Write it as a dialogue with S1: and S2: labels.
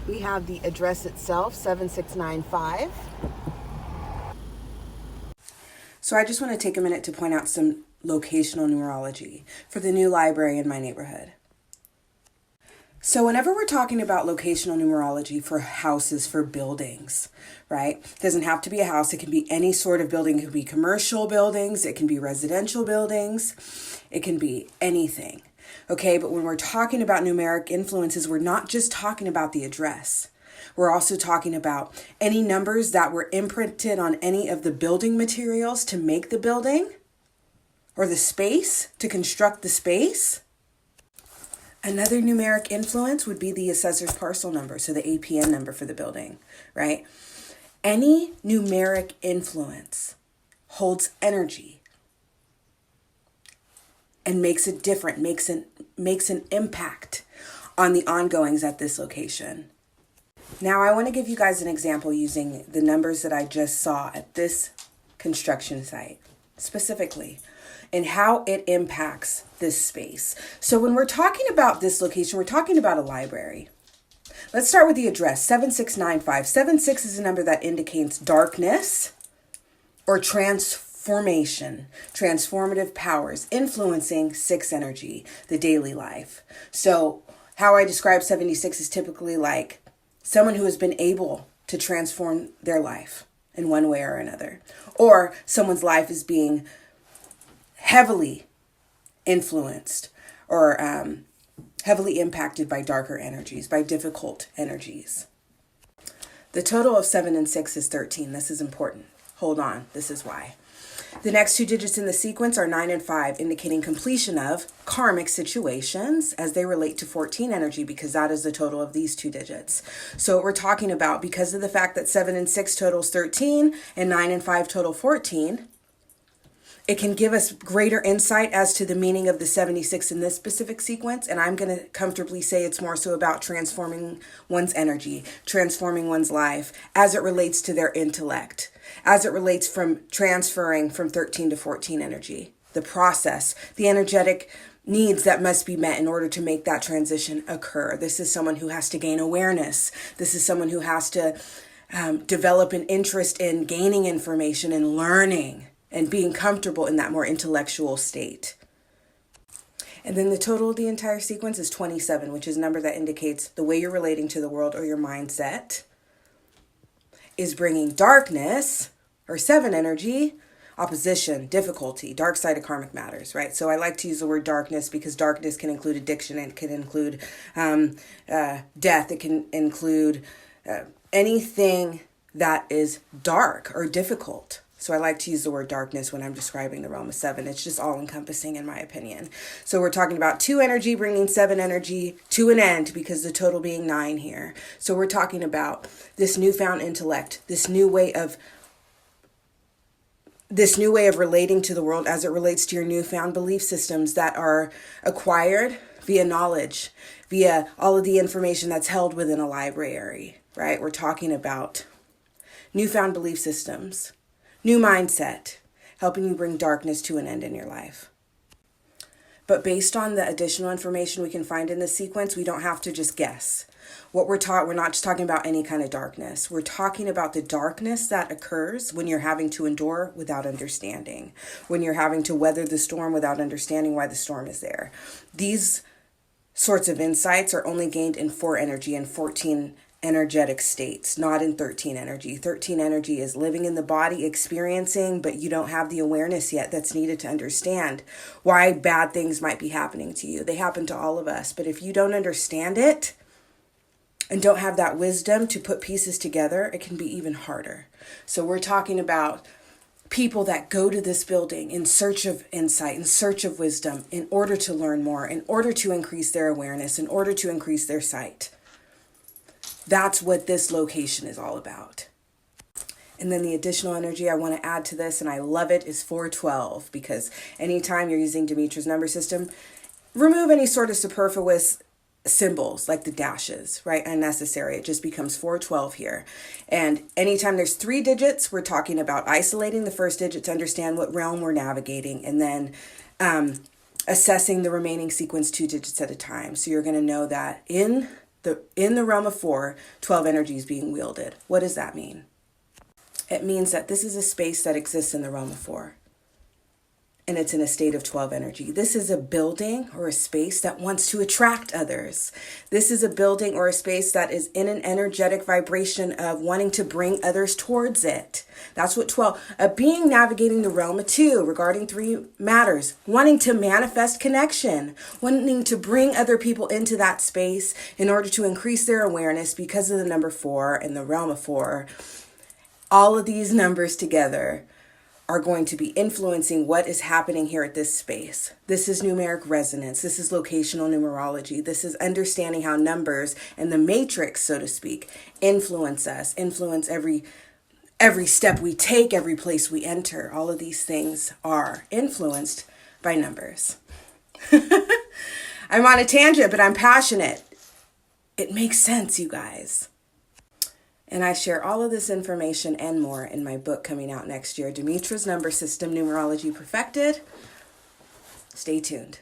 S1: We have the address itself, 7695. So I just want to take a minute to point out some locational numerology for the new library in my neighborhood. So whenever we're talking about locational numerology for houses, for buildings, right? It doesn't have to be a house. It can be any sort of building. It can be commercial buildings. It can be residential buildings. It can be anything. Okay, but when we're talking about numeric influences, we're not just talking about the address. We're also talking about any numbers that were imprinted on any of the building materials to make the building or the space, to construct the space. Another numeric influence would be the assessor's parcel number, so the APN number for the building, right? Any numeric influence holds energy and makes it different, makes an impact on the ongoings at this location. Now, I want to give you guys an example using the numbers that I just saw at this construction site, specifically, and how it impacts this space. So when we're talking about this location, we're talking about a library. Let's start with the address, 7695. 76 is a number that indicates darkness or transformation, transformative powers, influencing 6 energy, the daily life. So how I describe 76 is typically like someone who has been able to transform their life in one way or another, or someone's life is being heavily influenced or heavily impacted by darker energies, by difficult energies. The total of 7 and 6 is 13. This is important. Hold on. This is why. The next 2 digits in the sequence are 9 and 5, indicating completion of karmic situations as they relate to 14 energy, because that is the total of these 2 digits. So what we're talking about, because of the fact that 7 and 6 totals 13 and 9 and 5 total 14, it can give us greater insight as to the meaning of the 76 in this specific sequence. And I'm going to comfortably say it's more so about transforming one's energy, transforming one's life as it relates to their intellect, as it relates from transferring from 13 to 14 energy, the process, the energetic needs that must be met in order to make that transition occur. This is someone who has to gain awareness. This is someone who has to develop an interest in gaining information and learning and being comfortable in that more intellectual state. And then the total of the entire sequence is 27, which is a number that indicates the way you're relating to the world or your mindset is bringing darkness or 7 energy, opposition, difficulty, dark side of karmic matters, right? So I like to use the word darkness because darkness can include addiction. It can include death. It can include anything that is dark or difficult. So I like to use the word darkness when I'm describing the realm of 7. It's just all encompassing in my opinion. So we're talking about 2 energy bringing 7 energy to an end, because the total being 9 here. So we're talking about this newfound intellect, this new way of relating to the world as it relates to your newfound belief systems that are acquired via knowledge, via all of the information that's held within a library, right? We're talking about newfound belief systems, new mindset, helping you bring darkness to an end in your life. But based on the additional information we can find in this sequence, we don't have to just guess. What we're not just talking about any kind of darkness. We're talking about the darkness that occurs when you're having to endure without understanding, when you're having to weather the storm without understanding why the storm is there. These sorts of insights are only gained in 4 energy and 14 energetic states, not in 13 energy. 13 energy is living in the body, experiencing, but you don't have the awareness yet that's needed to understand why bad things might be happening to you. They happen to all of us, but if you don't understand it and don't have that wisdom to put pieces together, it can be even harder. So we're talking about people that go to this building in search of insight, in search of wisdom, in order to learn more, in order to increase their awareness, in order to increase their sight. That's what this location is all about. And then the additional energy I want to add to this, and I love it, is 412, because anytime you're using Demetra's number system, remove any sort of superfluous symbols like the dashes, right? Unnecessary. It just becomes 412 here. And anytime there's 3 digits, we're talking about isolating the first digit to understand what realm we're navigating, and then assessing the remaining sequence 2 digits at a time. So you're going to know that in in the realm of 4, 12 energy is being wielded. What does that mean? It means that this is a space that exists in the realm of 4. And it's in a state of 12 energy. This is a building or a space that wants to attract others. This is a building or a space that is in an energetic vibration of wanting to bring others towards it. That's what 12, a being navigating the realm of 2 regarding 3 matters, wanting to manifest connection, wanting to bring other people into that space in order to increase their awareness because of the number 4 and the realm of 4. All of these numbers together are going to be influencing what is happening here at this space. This is numeric resonance. This is locational numerology. This is understanding how numbers and the matrix, so to speak, influence us, influence every step we take, every place we enter. All of these things are influenced by numbers. I'm on a tangent, but I'm passionate. It makes sense, you guys. And I share all of this information and more in my book coming out next year, Demetra's Number System Numerology Perfected. Stay tuned.